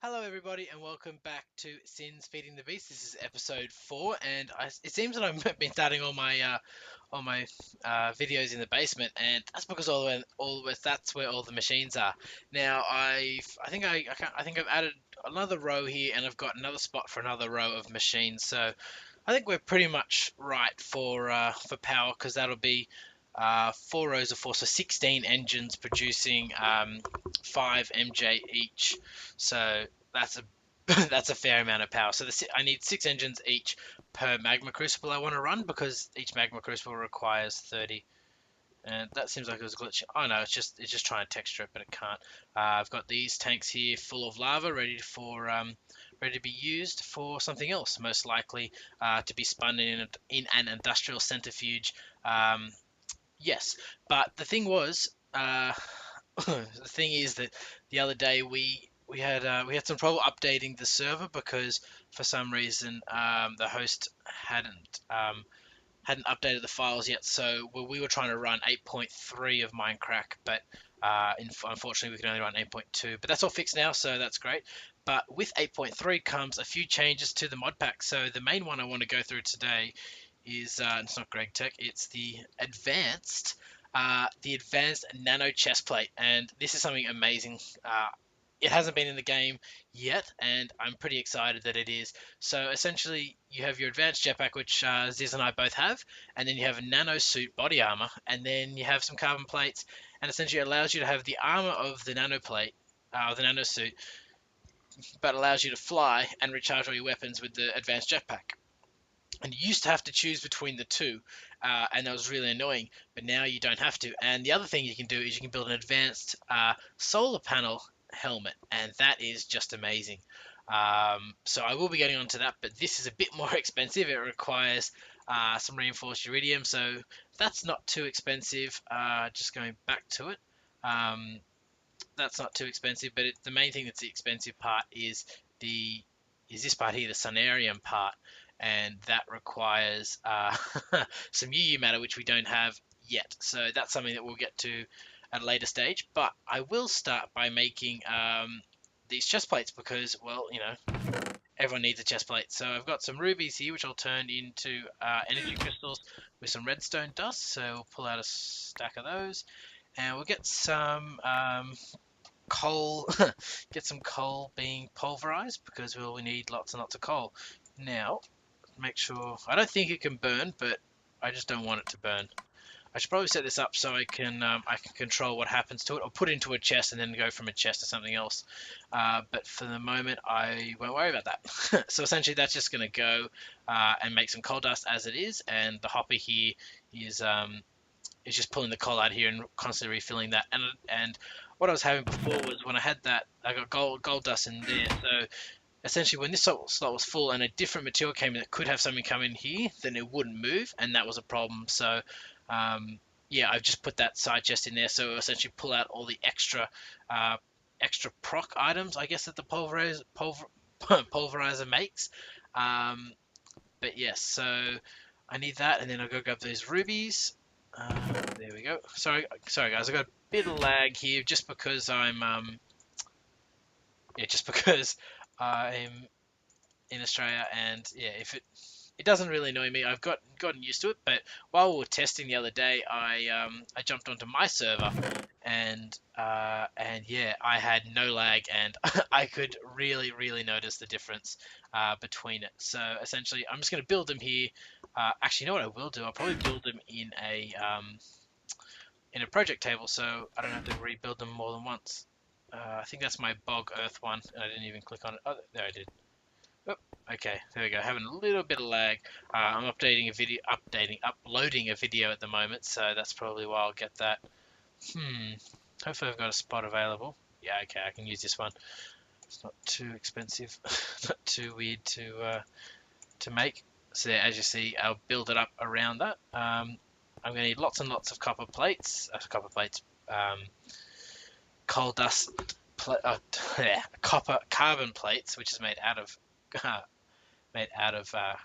Hello, everybody, and welcome back to Sins Feeding the Beast. This is episode 4, and it seems that I've been starting all my videos in the basement, and that's because that's where all the machines are. Now, I think I've added another row here, and I've got another spot for another row of machines. So I think we're pretty much right for power, because that'll be 4 rows of 4, so 16 engines producing 5 MJ each. So that's a that's a fair amount of power. So I need 6 engines each per magma crucible I want to run, because each magma crucible requires 30. And that seems like it was glitching. Oh no, it's just trying to texture it, but it can't. I've got these tanks here full of lava, ready to be used for something else. Most likely to be spun in an industrial centrifuge. Yes, but the thing was, the thing is that the other day we had some trouble updating the server, because for some reason the host hadn't updated the files yet. So we were trying to run 8.3 of Mindcrack, but unfortunately we could only run 8.2. But that's all fixed now, so that's great. But with 8.3 comes a few changes to the mod pack. So the main one I want to go through today is it's not Gregtech, it's the advanced nano chest plate, and this is something amazing. It hasn't been in the game yet, and I'm pretty excited that it is. So essentially, you have your advanced jetpack, which Ziz and I both have, and then you have a nano suit body armor, and then you have some carbon plates, and essentially it allows you to have the armor of the nano plate, the nano suit, but allows you to fly and recharge all your weapons with the advanced jetpack. And you used to have to choose between the two, and that was really annoying. But now you don't have to. And the other thing you can do is you can build an advanced solar panel helmet, and that is just amazing. So I will be getting onto that, but this is a bit more expensive. It requires some reinforced iridium, so that's not too expensive. Just going back to it, that's not too expensive. But the main thing that's the expensive part is this part here, the Sunarium part, and that requires some UU matter, which we don't have yet. So that's something that we'll get to at a later stage. But I will start by making these chest plates, because, well, everyone needs a chest plate. So I've got some rubies here, which I'll turn into energy crystals with some redstone dust. So we'll pull out a stack of those, and we'll get some coal, get some coal being pulverized, because we need lots and lots of coal. Now, make sure, I don't think it can burn, but I just don't want it to burn. I should probably set this up so I can control what happens to it, or put it into a chest and then go from a chest to something else. But for the moment, I won't worry about that. So essentially, that's just going to go and make some coal dust as it is, and the hopper here is just pulling the coal out here and constantly refilling that. And what I was having before was, when I had that, I got gold dust in there. So essentially, when this slot was full and a different material came in that could have something come in here, then it wouldn't move, and that was a problem. So yeah, I've just put that side chest in there, so essentially pull out all the extra proc items, I guess, that the pulverizer makes. But yes, so I need that, and then I'll go grab those rubies. There we go. Sorry guys, I got a bit of lag here, just because I'm in Australia, and yeah, if it doesn't really annoy me. I've gotten used to it. But while we were testing the other day, I jumped onto my server, and yeah, I had no lag, and I could really notice the difference between it. So essentially, I'm just going to build them here. Actually, you know what I will do? I'll probably build them in a project table, so I don't have to rebuild them more than once. I think that's my bog earth one, and I didn't even click on it. Oh, there I did. Oh, okay, there we go. Having a little bit of lag. I'm uploading a video at the moment, so that's probably why I'll get that. Hopefully I've got a spot available. Yeah, okay, I can use this one. It's not too expensive, not too weird to make. So yeah, as you see, I'll build it up around that. I'm going to need lots and lots of copper plates. Coal dust, carbon plates, which is made out of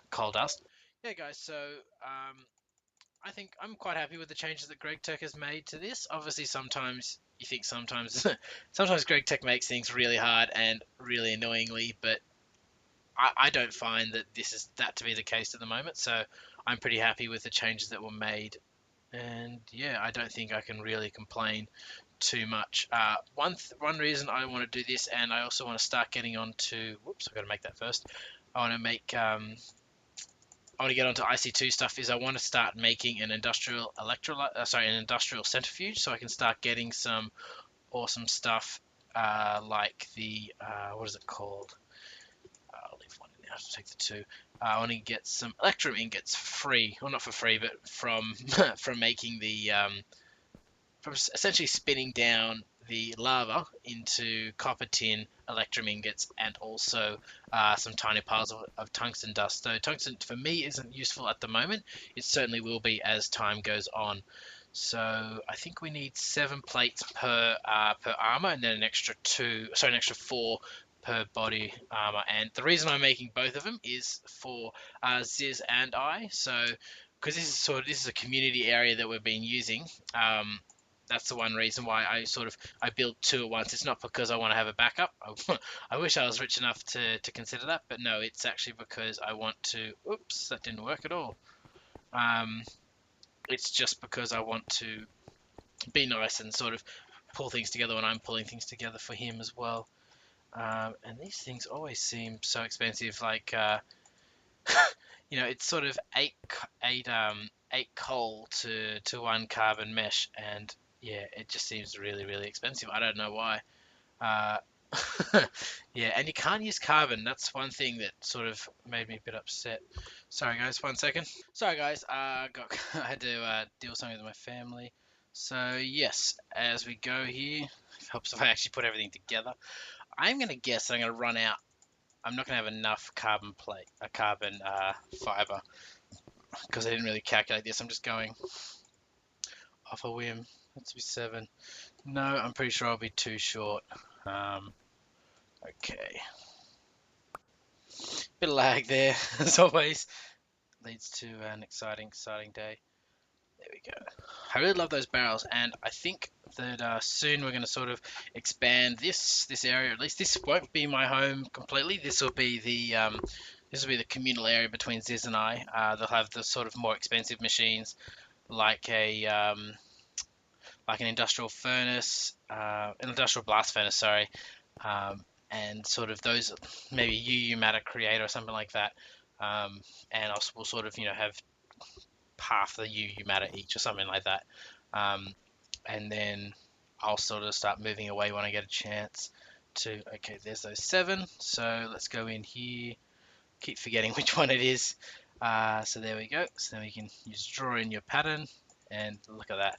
coal dust. Yeah, guys. So I think I'm quite happy with the changes that Gregtech has made to this. Obviously, sometimes you think sometimes Gregtech makes things really hard and really annoyingly, but I don't find that this is that to be the case at the moment. So I'm pretty happy with the changes that were made, and yeah, I don't think I can really complain too much. One reason I want to do this, and I also want to start getting onto. Whoops, I've got to make that first. I want to make. I want to get onto IC2 stuff. Is I want to start making an industrial an industrial centrifuge, so I can start getting some awesome stuff, like the what is it called? I'll leave one in there to take the two. I want to get some electrum ingots free, well, not for free, but from from making the from essentially spinning down the lava into copper, tin, electrum ingots, and also some tiny piles of tungsten dust. So tungsten for me isn't useful at the moment. It certainly will be as time goes on. So I think we need 7 plates per armor, and then an extra four per body armor. And the reason I'm making both of them is for Ziz and I. So because this is a community area that we've been using. That's the one reason why I build 2 at once. It's not because I want to have a backup. I wish I was rich enough to consider that, but no, it's actually because I want to. Oops, that didn't work at all. It's just because I want to be nice and sort of pull things together when I'm pulling things together for him as well. And these things always seem so expensive. Like it's sort of eight coal to 1 carbon mesh, and yeah, it just seems really, really expensive. I don't know why. Uh, yeah, and you can't use carbon. That's one thing that sort of made me a bit upset. Sorry, guys, 1 second. Sorry, guys. I had to deal with something with my family. So yes, as we go here, it helps if I actually put everything together. I'm gonna guess that I'm gonna run out. I'm not gonna have enough carbon fiber because I didn't really calculate this. I'm just going off a whim. Let's be 7. No, I'm pretty sure I'll be too short. Okay. Bit of lag there, as always. Leads to an exciting day. There we go. I really love those barrels, and I think that soon we're going to sort of expand this area. At least this won't be my home completely. This will be the communal area between Ziz and I. They'll have the sort of more expensive machines, like an industrial furnace, an industrial blast furnace, sorry, and sort of those, maybe UU matter creator or something like that. And we'll sort of have half the UU matter each or something like that. And then I'll sort of start moving away when I get a chance to. Okay, there's those 7. So let's go in here. Keep forgetting which one it is. So there we go. So then we can just draw in your pattern, and look at that.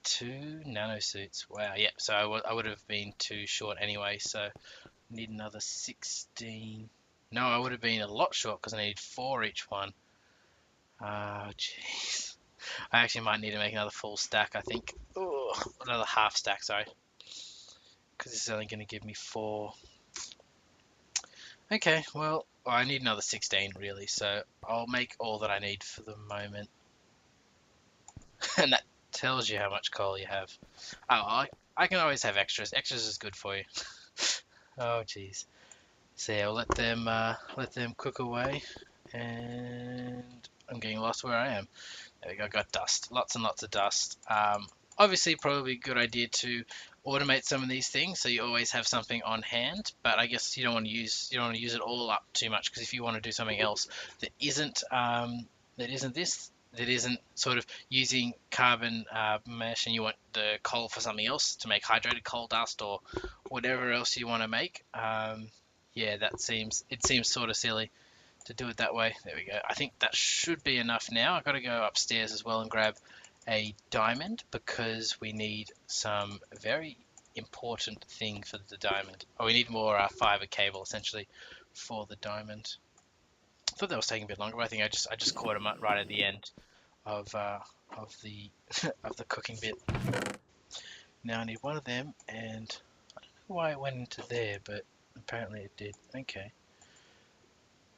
2 nano suits. Wow. Yep. So I would have been too short anyway. So need another 16. No, I would have been a lot short because I need 4 each one. Oh, jeez. I actually might need to make another full stack, I think. Ooh, another half stack, sorry. Because this is only going to give me 4. Okay, well, I need another 16, really. So I'll make all that I need for the moment. And that tells you how much coal you have. Oh, I can always have extras. Extras is good for you. Oh, jeez. So yeah, we'll let them cook away. And I'm getting lost where I am. There we go, got dust. Lots and lots of dust. Obviously, probably a good idea to automate some of these things so you always have something on hand. But I guess you don't want to use it all up too much, because if you want to do something else that isn't sort of using carbon mesh, and you want the coal for something else to make hydrated coal dust or whatever else you want to make, yeah, it seems sort of silly to do it that way. There we go. I think that should be enough now. I've got to go upstairs as well and grab a diamond, because we need some very important thing for the diamond. Oh, we need more fiber cable essentially for the diamond. I thought that was taking a bit longer, but I think I just caught them right at the end of the of the cooking bit. Now I need one of them, and I don't know why it went into there, but apparently it did. Okay.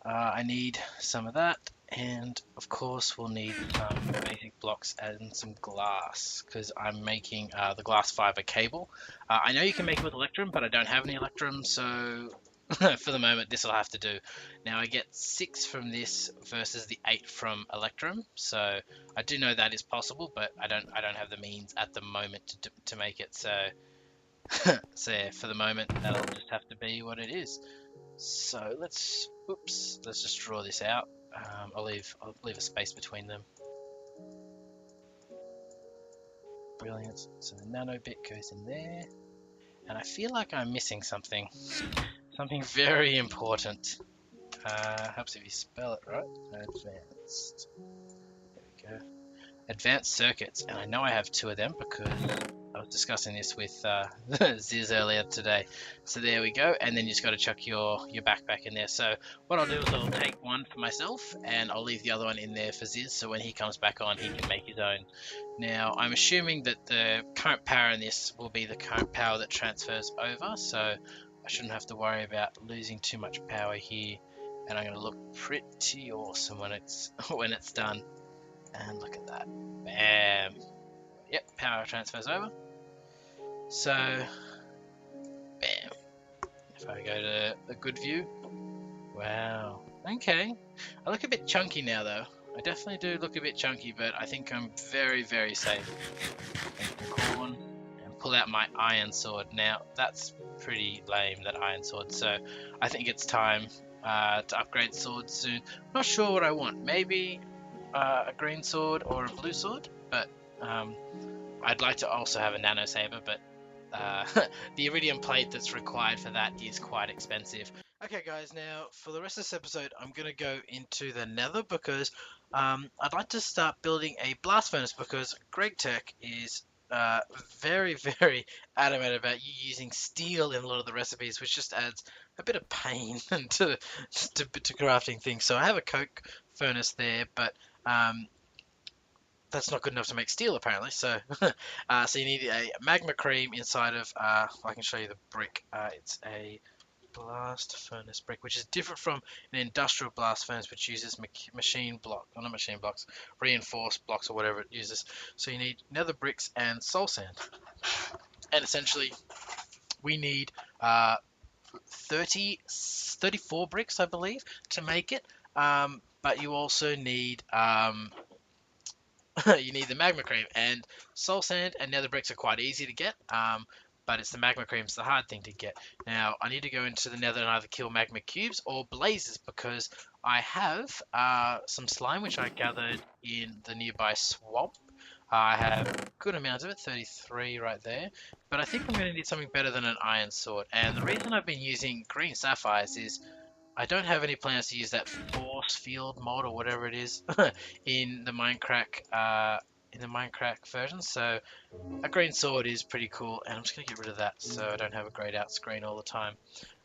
I need some of that, And of course we'll need some basic blocks and some glass because I'm making the glass fiber cable. I know you can make it with electrum, but I don't have any electrum, so for the moment this will have to do. Now I get 6 from this versus the 8 from electrum, so I do know that is possible, but I don't have the means at the moment to make it. So so yeah, for the moment that'll just have to be what it is. So let's just draw this out. I'll leave a space between them. Brilliant. So the nano bit goes in there, and I feel like I'm missing something very important. Helps if you spell it right. Advanced. There we go. Advanced circuits, and I know I have 2 of them because I was discussing this with Ziz earlier today. So there we go, and then you just got to chuck your backpack in there. So what I'll do is I'll take one for myself, and I'll leave the other one in there for Ziz, so when he comes back on, he can make his own. Now, I'm assuming that the current power in this will be the current power that transfers over, so I shouldn't have to worry about losing too much power here, and I'm going to look pretty awesome when it's done. And look at that. Bam. Yep, power transfers over. So, bam. If I go to a good view. Wow. Okay. I look a bit chunky now, though. I definitely do look a bit chunky, but I think I'm very, very safe. Take the corn and pull out my iron sword. Now, that's pretty lame, that iron sword. So, I think it's time to upgrade swords soon. Not sure what I want. Maybe a green sword or a blue sword, but I'd like to also have a nano saber, but the iridium plate that's required for that is quite expensive. Okay guys, now for the rest of this episode I'm going to go into the nether because I'd like to start building a blast furnace because Gregtech is very very adamant about you using steel in a lot of the recipes, which just adds a bit of pain to crafting things. So I have a coke furnace there, but that's not good enough to make steel apparently. So so you need a magma cream inside of I can show you the brick. It's a blast furnace brick, which is different from an industrial blast furnace, which uses not machine blocks, reinforced blocks or whatever it uses. So you need nether bricks and soul sand, and essentially we need 34 bricks I believe to make it, but you also need you need the magma cream, and soul sand and nether bricks are quite easy to get, but it's the magma cream's the hard thing to get. Now I need to go into the nether and either kill magma cubes or blazes because I have some slime which I gathered in the nearby swamp. I have a good amount of it, 33 right there, but I think I'm going to need something better than an iron sword, and the reason I've been using green sapphires is I don't have any plans to use that force field mod or whatever it is in the Mindcrack version. So a green sword is pretty cool, and I'm just gonna get rid of that so I don't have a grayed out screen all the time.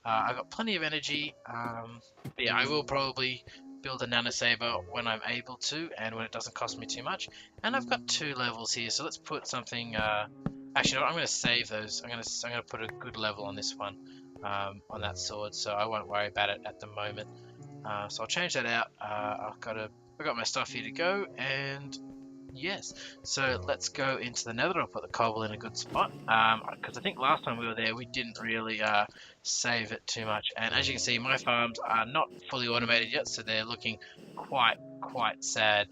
I've got plenty of energy. But yeah, I will probably build a nano saber when I'm able to, and when it doesn't cost me too much. And I've got 2 levels here, so let's put something. Actually, no, I'm going to save those. I'm gonna put a good level on this one. On that sword, so I won't worry about it at the moment. So I'll change that out. I've got my stuff here to go, and yes. So let's go into the nether. I'll put the cobble in a good spot because I think last time we were there we didn't really save it too much. And as you can see, my farms are not fully automated yet, so they're looking quite sad.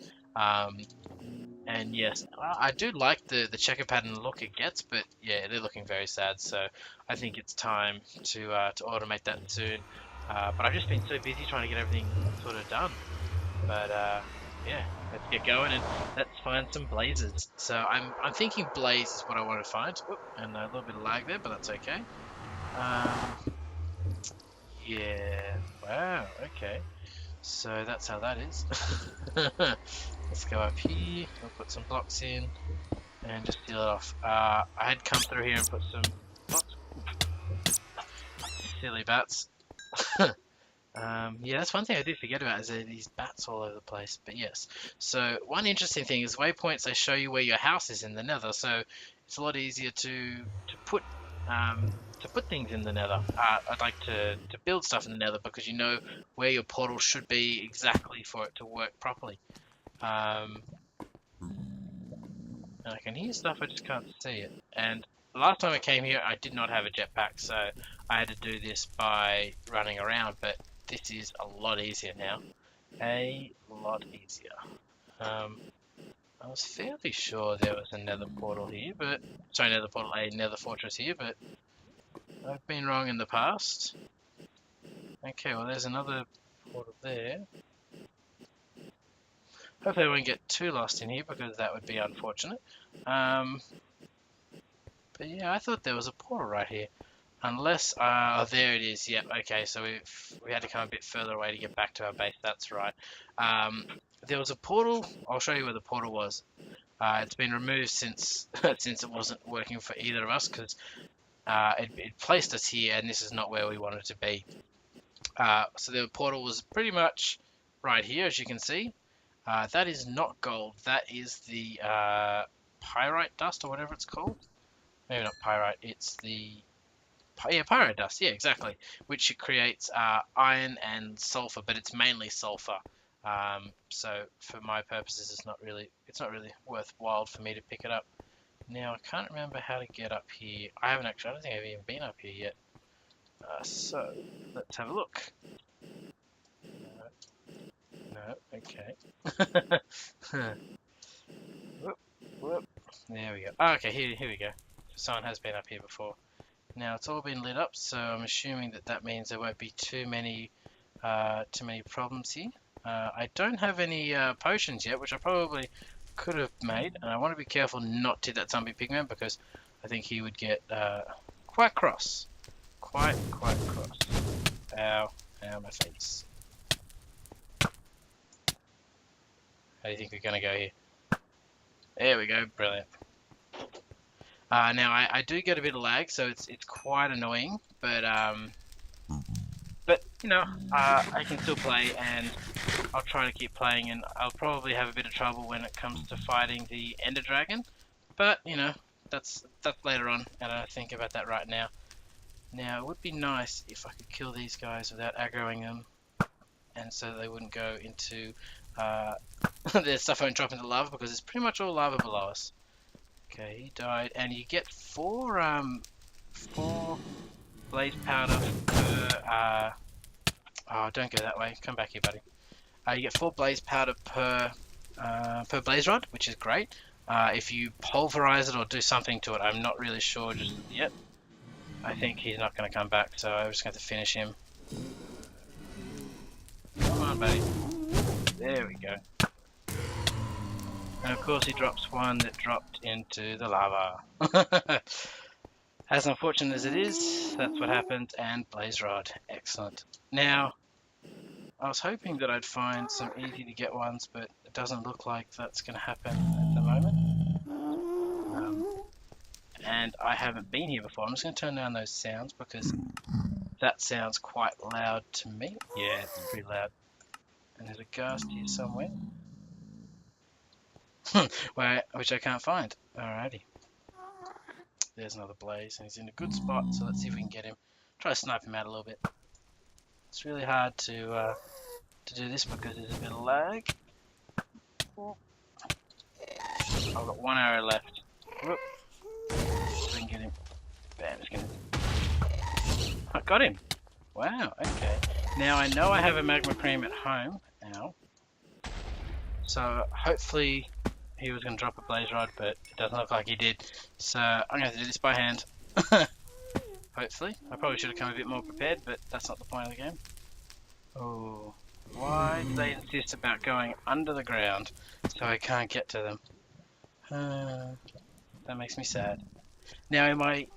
And yes, I do like the checker pattern look it gets, but yeah, they're looking very sad. So I think it's time to automate that soon. But I've just been so busy trying to get everything sort of done. But yeah, let's get going and let's find some blazes. So I'm thinking blaze is what I want to find. Oop, and a little bit of lag there, but that's okay. Yeah, wow, okay. So that's how that is. Let's go up here, we'll put some blocks in, and just seal it off. I had come through here and put some blocks. Silly bats. Yeah, that's one thing I do forget about, is there these bats all over the place. But yes, so one interesting thing is waypoints, they show you where your house is in the nether, so it's a lot easier to put to put things in the Nether. I'd like to build stuff in the Nether because you know where your portal should be exactly for it to work properly. And I can hear stuff, I just can't see it. And the last time I came here, I did not have a jetpack, so I had to do this by running around. But this is a lot easier now. A lot easier. I was fairly sure there was a Nether portal here, but sorry, Nether portal, a Nether fortress here, but I've been wrong in the past. Okay, well there's another portal there. Hopefully I won't get too lost in here because that would be unfortunate. But yeah, I thought there was a portal right here. Unless, oh, there it is. Yep. Okay, so we had to come a bit further away to get back to our base. That's right. There was a portal. I'll show you where the portal was. It's been removed since since it wasn't working for either of us because it placed us here, and this is not where we wanted to be. So the portal was pretty much right here, as you can see. That is not gold. That is the pyrite dust or whatever it's called. Maybe not pyrite. It's the pyrite dust. Yeah, exactly. Which creates iron and sulfur, but it's mainly sulfur. So for my purposes, it's not really worthwhile for me to pick it up. Now I can't remember how to get up here. I don't think I've even been up here yet. So let's have a look. No, okay. Whoop, whoop. There we go. Oh, okay, here we go. Someone has been up here before. Now it's all been lit up, so I'm assuming that means there won't be too many problems here. I don't have any potions yet, which I probably could have made, and I want to be careful not to that zombie pigman because I think he would get quite cross. Quite cross. Ow, my face. How do you think we're going to go here? There we go, brilliant. Now I do get a bit of lag, so it's quite annoying, but you know, I can still play, and I'll try to keep playing, and I'll probably have a bit of trouble when it comes to fighting the Ender Dragon, but you know, that's later on, and I don't think about that right now. Now it would be nice if I could kill these guys without aggroing them, and so they wouldn't go into their stuff won't drop into lava because it's pretty much all lava below us. Okay, he died, and you get four blaze powder per. Oh, don't go that way. Come back here, buddy. You get 4 blaze powder per blaze rod, which is great. If you pulverize it or do something to it, I'm not really sure just yet. I think he's not going to come back, so I'm just going to finish him. Come on, buddy. There we go. And of course he drops one that dropped into the lava. As unfortunate as it is, that's what happened, and blaze rod. Excellent. Now, I was hoping that I'd find some easy to get ones, but it doesn't look like that's going to happen at the moment. And I haven't been here before. I'm just going to turn down those sounds because that sounds quite loud to me. Yeah, it's pretty loud. And there's a ghast here somewhere. Which I can't find. Alrighty. There's another blaze, and he's in a good spot, so let's see if we can get him. Try to snipe him out a little bit. It's really hard to do this because there's a bit of lag. I've got 1 arrow left. Whoop. So we can get him. Bam, just gonna... I got him. Wow, okay. Now I know I have a magma cream at home. Ow. So hopefully he was going to drop a blaze rod, but it doesn't look like he did. So I'm going to do this by hand. Hopefully. I probably should have come a bit more prepared, but that's not the point of the game. Oh, why do they insist about going under the ground so I can't get to them? That makes me sad. Now in my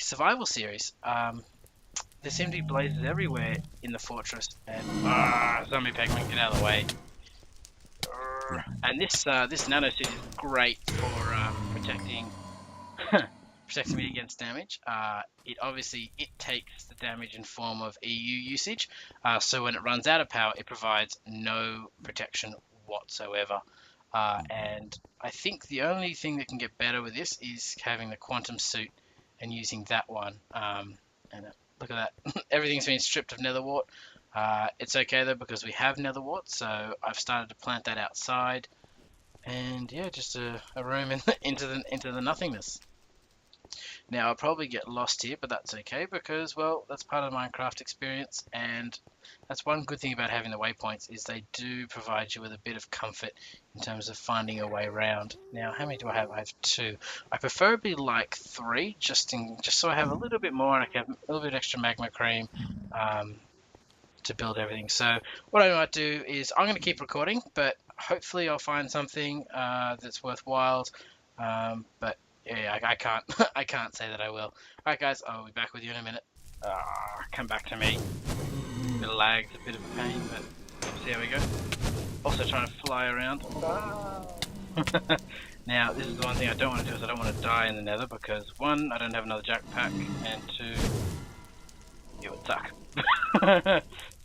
survival series, there seem to be blazes everywhere in the fortress, and zombie pigman, get out of the way. And this nano suit is great for protecting me against damage. It takes the damage in form of EU usage, so when it runs out of power, it provides no protection whatsoever. And I think the only thing that can get better with this is having the quantum suit and using that one. And look at that, everything's been stripped of nether wart. It's okay though because we have nether wart, so I've started to plant that outside. And yeah, just a room into the nothingness. Now I'll probably get lost here, but that's okay because, well, that's part of the Minecraft experience, and that's one good thing about having the waypoints is they do provide you with a bit of comfort in terms of finding your way around. Now, how many do I have? I have 2. I preferably like 3, just so I have a little bit more and I can have a little bit extra magma cream to build everything. So what I might do is I'm going to keep recording, but hopefully I'll find something that's worthwhile. But yeah, I can't I can't say that I will. Alright guys, I'll be back with you in a minute. Come back to me. A bit of lag, a bit of a pain, but let's see how we go. Also trying to fly around. Now this is the one thing I don't want to do is I don't want to die in the nether because 1, I don't have another jackpack, and 2, it would suck.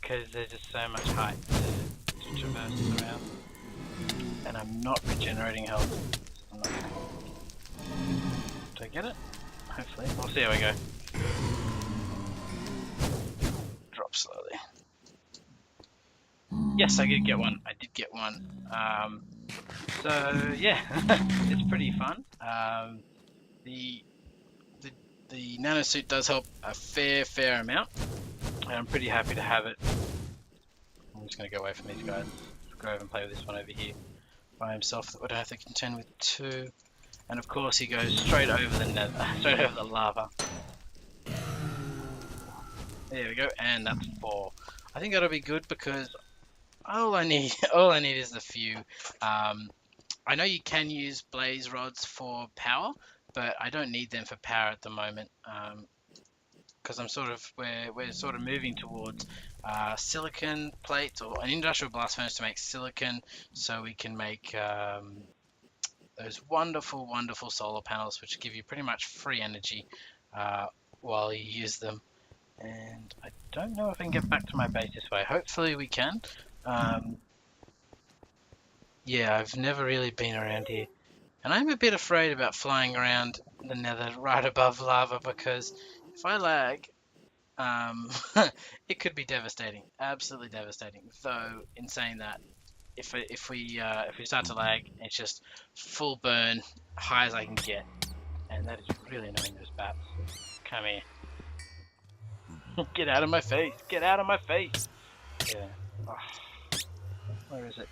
Because there's just so much height to traverse around. And I'm not regenerating health. I'm not gonna... Do I get it? Hopefully. We'll see how we go. Drop slowly. Yes, I did get one. I did get one. So yeah, it's pretty fun. The nano suit does help a fair amount, and I'm pretty happy to have it. I'm just gonna go away from these guys. Go over and play with this one over here by himself. That we don't have to contend with 2. And of course he goes straight over the nether, straight over the lava. There we go, and that's 4. I think that'll be good because all I need is a few. I know you can use blaze rods for power, but I don't need them for power at the moment. Because we're sort of moving towards silicon plates or an industrial blast furnace to make silicon, so we can make those wonderful solar panels, which give you pretty much free energy while you use them. And I don't know if I can get back to my base this way. Hopefully we can. Yeah, I've never really been around here, and I'm a bit afraid about flying around the nether right above lava because if I lag, it could be devastating, absolutely devastating. Though, in saying that, if we start to lag, it's just full burn, high as I can get, and that is really annoying. Those bats, come here, get out of my face, get out of my face. Yeah. Oh. Where is it?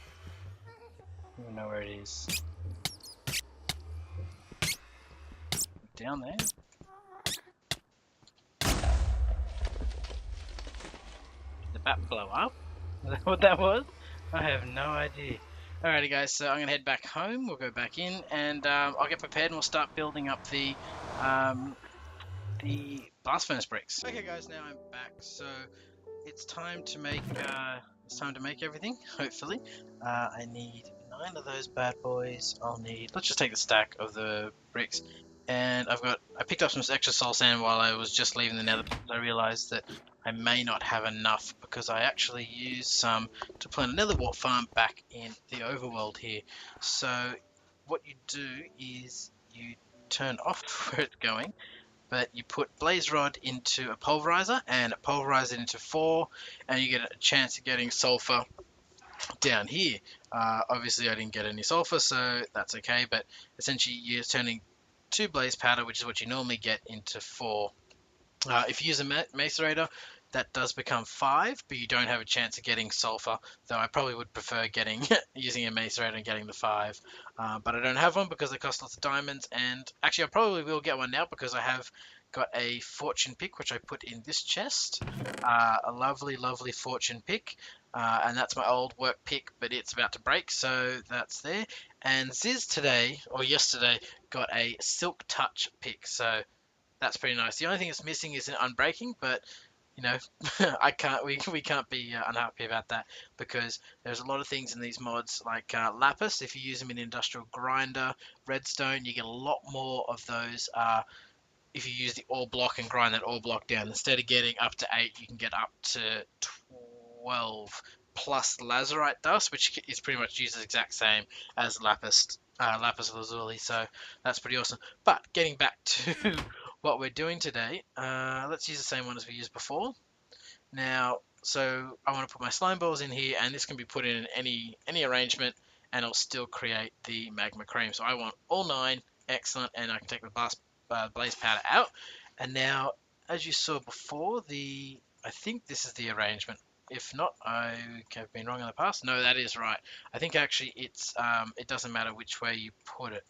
I don't even know where it is. Down there. Did the bat blow up? Is that what that was? I have no idea. Alrighty guys, so I'm going to head back home, we'll go back in, and I'll get prepared and we'll start building up the blast furnace bricks. Okay guys, now I'm back, so it's time to make everything, hopefully. I need 9 of those bad boys. Let's just take the stack of the bricks, and I picked up some extra soul sand while I was just leaving the nether because I realized that I may not have enough because I actually used some to plant a nether wart farm back in the overworld here. So what you do is you turn off where it's going, but you put blaze rod into a pulverizer and it pulverizes it into 4, and you get a chance of getting sulfur down here. Obviously I didn't get any sulfur, so that's okay, but essentially you're turning 2 blaze powder, which is what you normally get, into 4. If you use a macerator, that does become 5, but you don't have a chance of getting sulfur, though I probably would prefer using a macerator and getting the 5. But I don't have one because they cost lots of diamonds, and actually I probably will get one now because I have got a fortune pick, which I put in this chest. A lovely fortune pick, and that's my old work pick, but it's about to break, so that's there. And Ziz today, or yesterday, got a silk touch pick, so that's pretty nice. The only thing that's missing is an unbreaking, but you know, we can't be unhappy about that because there's a lot of things in these mods like lapis. If you use them in industrial grinder, redstone, you get a lot more of those. If you use the ore block and grind that ore block down, instead of getting up to 8, you can get up to 12 plus lazurite dust, which is pretty much used the exact same as lapis lazuli. So that's pretty awesome. But getting back to what we're doing today, let's use the same one as we used before. Now, so I want to put my slime balls in here, and this can be put in any arrangement, and it'll still create the magma cream. So I want all 9, excellent, and I can take the blaze powder out. And now, as you saw before, I think this is the arrangement. If not, I have been wrong in the past. No, that is right. I think actually it doesn't matter which way you put it.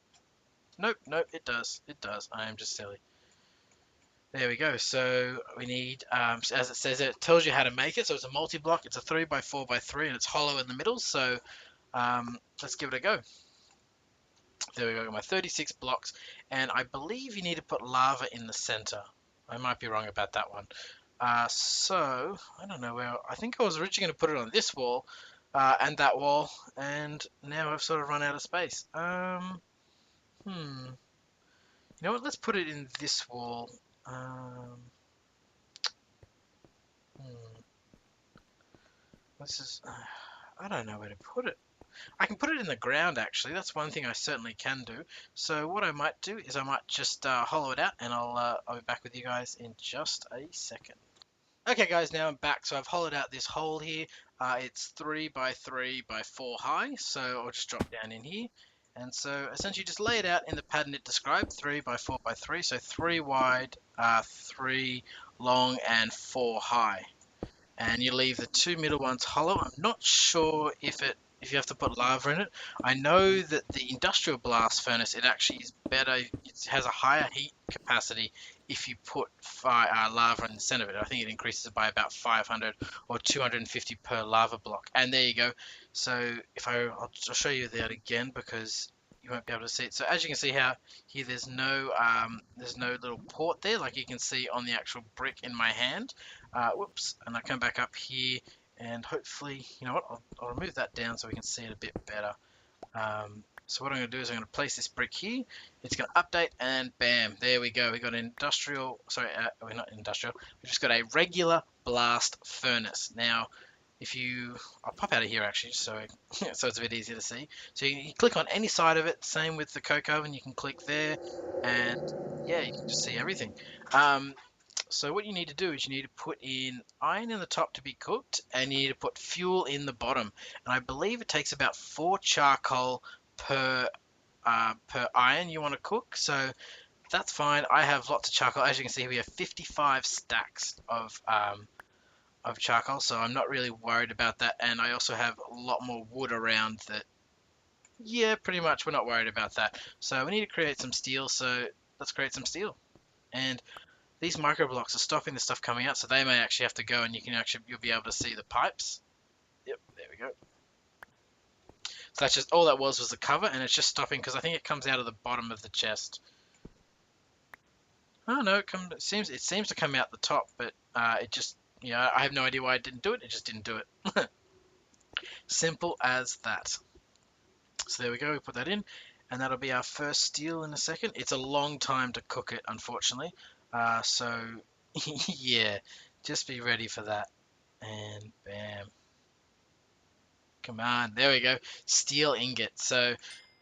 Nope, nope, it does. It does. I am just silly. There we go. So we need, as it says, it tells you how to make it. So it's a multi-block. It's a 3x4x3, and it's hollow in the middle. So let's give it a go. There we go. My 36 blocks, and I believe you need to put lava in the center. I might be wrong about that one. So I don't know where. I think I was originally going to put it on this wall and that wall, and now I've sort of run out of space. You know what? Let's put it in this wall. This is. I don't know where to put it. I can put it in the ground, actually. That's one thing I certainly can do. So what I might do is I might just hollow it out, and I'll be back with you guys in just a second. Okay, guys, now I'm back. So I've hollowed out this hole here. It's 3x3x4 high, so I'll just drop down in here. And so essentially just lay it out in the pattern it described, 3x4x3, so 3 wide, 3 long, and 4 high. And you leave the 2 middle ones hollow. I'm not sure if you have to put lava in it. I know that the industrial blast furnace, it actually is better. It has a higher heat capacity if you put lava in the center of it. I think it increases it by about 500 or 250 per lava block. And there you go. So I'll show you that again because you won't be able to see it. So as you can see how here there's no little port there, like you can see on the actual brick in my hand. Whoops, and I come back up here, and hopefully, you know what, I'll remove that down so we can see it a bit better. So what I'm going to do is I'm going to place this brick here, it's going to update, and bam, there we go. We got an industrial, sorry, we're not industrial, we've just got a regular blast furnace. Now, I'll pop out of here actually, so it's a bit easier to see. So you click on any side of it, same with the coke oven, you can click there, and yeah, you can just see everything. So what you need to do is you need to put in iron in the top to be cooked, and you need to put fuel in the bottom. And I believe it takes about 4 charcoal per iron you want to cook. So that's fine. I have lots of charcoal. As you can see, we have 55 stacks of charcoal, so I'm not really worried about that. And I also have a lot more wood around that. Yeah, pretty much we're not worried about that. So we need to create some steel. So let's create some steel. And these micro blocks are stopping the stuff coming out, so they may actually have to go, and you'll be able to see the pipes. Yep, there we go. So that's just all that was the cover, and it's just stopping because I think it comes out of the bottom of the chest. Oh no, it seems to come out the top, but it just, I have no idea why it didn't do it. It just didn't do it. Simple as that. So there we go. We put that in, and that'll be our first steel in a second. It's a long time to cook it, unfortunately. So yeah, just be ready for that. And bam. Come on, there we go. Steel ingot. So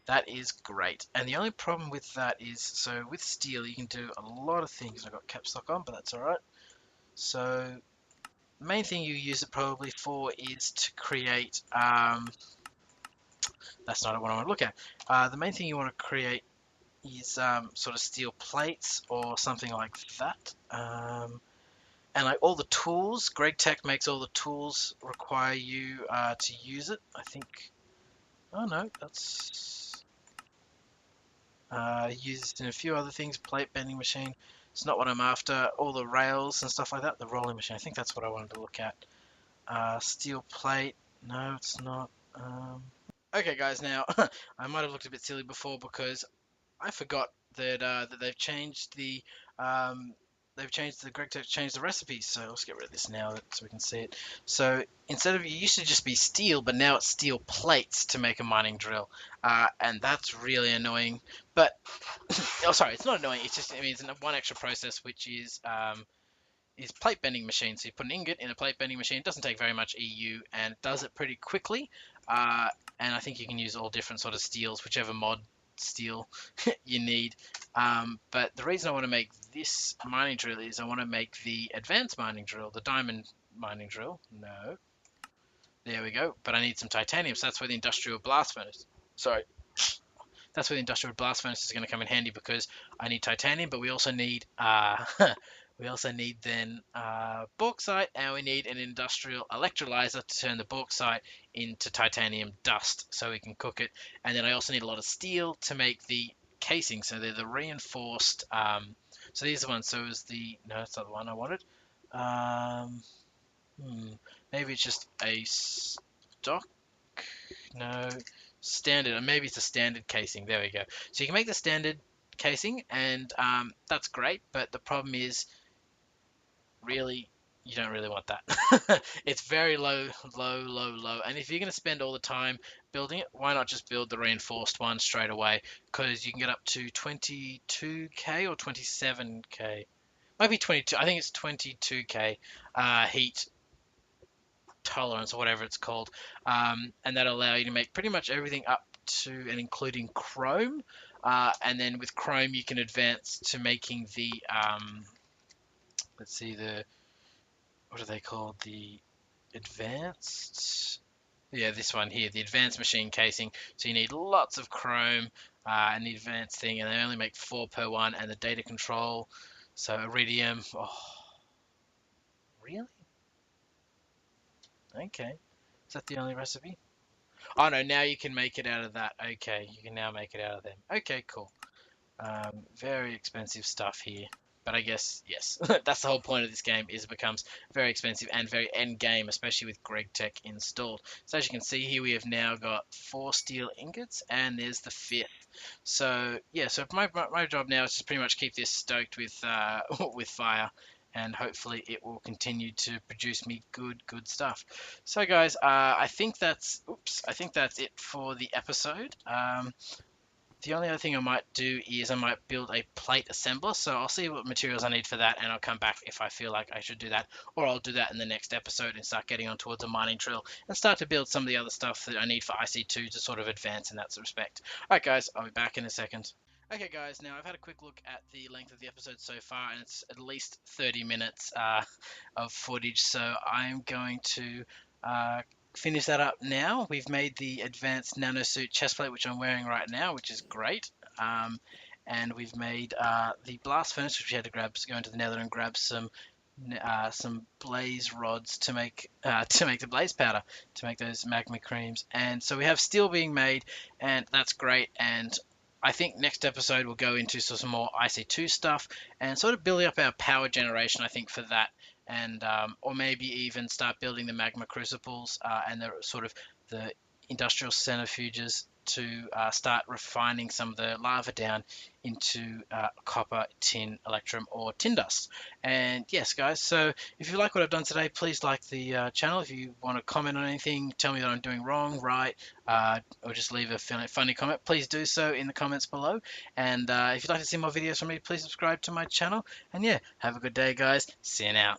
that is great. And the only problem with that is, so with steel, you can do a lot of things. I've got caps lock on, but that's all right. So the main thing you use it probably for is to create, that's not what I want to look at. The main thing you want to create is sort of steel plates or something like that. And like all the tools, Gregtech makes all the tools require you to use it. I think. Oh no, that's used in a few other things. Plate bending machine. It's not what I'm after. All the rails and stuff like that. The rolling machine. I think that's what I wanted to look at. Steel plate. No, it's not. Okay, guys. Now I might have looked a bit silly before because I forgot that they've changed the Gregtech changed the recipes. So let's get rid of this now so we can see it. So instead of, it used to just be steel, but now it's steel plates to make a mining drill, and that's really annoying. But oh, sorry, it's not annoying. It means one extra process, which is plate bending machine. So you put an ingot in a plate bending machine. It doesn't take very much EU, and it does it pretty quickly. And I think you can use all different sort of steels, whichever mod steel you need. But the reason I want to make this mining drill is I want to make the advanced mining drill, the diamond mining drill. No, there we go. But I need some titanium, so that's where the industrial blast furnace. Sorry, that's where the industrial blast furnace is going to come in handy because I need titanium, but we also need we also need then bauxite, and we need an industrial electrolyzer to turn the bauxite into titanium dust so we can cook it. And then I also need a lot of steel to make the casing, so they're the reinforced. So these are the ones. So is the no, that's not the one I wanted. Um, Maybe it's just a stock. No, standard, or maybe it's a standard casing. There we go. So you can make the standard casing, and that's great. But the problem is, really, you don't really want that. It's very low, low, low, low. And if you're going to spend all the time building it, why not just build the reinforced one straight away? Because you can get up to 22k or 27k. Might be 22. I think it's 22k heat tolerance or whatever it's called, and that'll allow you to make pretty much everything up to and including chrome, and then with chrome you can advance to making the let's see, the what are they called, the advanced, yeah, this one here, the advanced machine casing. So you need lots of chrome and the advanced thing, and they only make 4 per one, and the data control, so iridium. Oh, really? Okay, is that the only recipe? Oh no, now you can make it out of that. Okay, you can now make it out of them. Okay, cool. Very expensive stuff here. But I guess, yes, that's the whole point of this game, is it becomes very expensive and very end game, especially with Gregtech installed. So as you can see here, we have now got 4 steel ingots, and there's the 5th. So yeah, so my job now is just pretty much keep this stoked with with fire, and hopefully it will continue to produce me good stuff. So guys, I think that's it for the episode. The only other thing I might do is I might build a plate assembler, so I'll see what materials I need for that, and I'll come back if I feel like I should do that, or I'll do that in the next episode and start getting on towards a mining drill and start to build some of the other stuff that I need for IC2 to sort of advance in that respect. Alright guys, I'll be back in a second. Okay guys, now I've had a quick look at the length of the episode so far, and it's at least 30 minutes of footage, so I'm going to finish that up now. We've made the advanced nanosuit chestplate, which I'm wearing right now, which is great. And we've made the blast furnace, which we had to go into the Nether and grab some blaze rods to make the blaze powder, to make those magma creams. And so we have steel being made, and that's great. And I think next episode we'll go into some more IC2 stuff and sort of building up our power generation, I think, for that, and or maybe even start building the magma crucibles and the sort of the industrial centrifuges to start refining some of the lava down into copper, tin, electrum, or tin dust. And yes, guys, so if you like what I've done today, please like the channel. If you want to comment on anything, tell me that I'm doing wrong, right, or just leave a funny comment, please do so in the comments below. And if you'd like to see more videos from me, please subscribe to my channel. And yeah, have a good day, guys. See you now.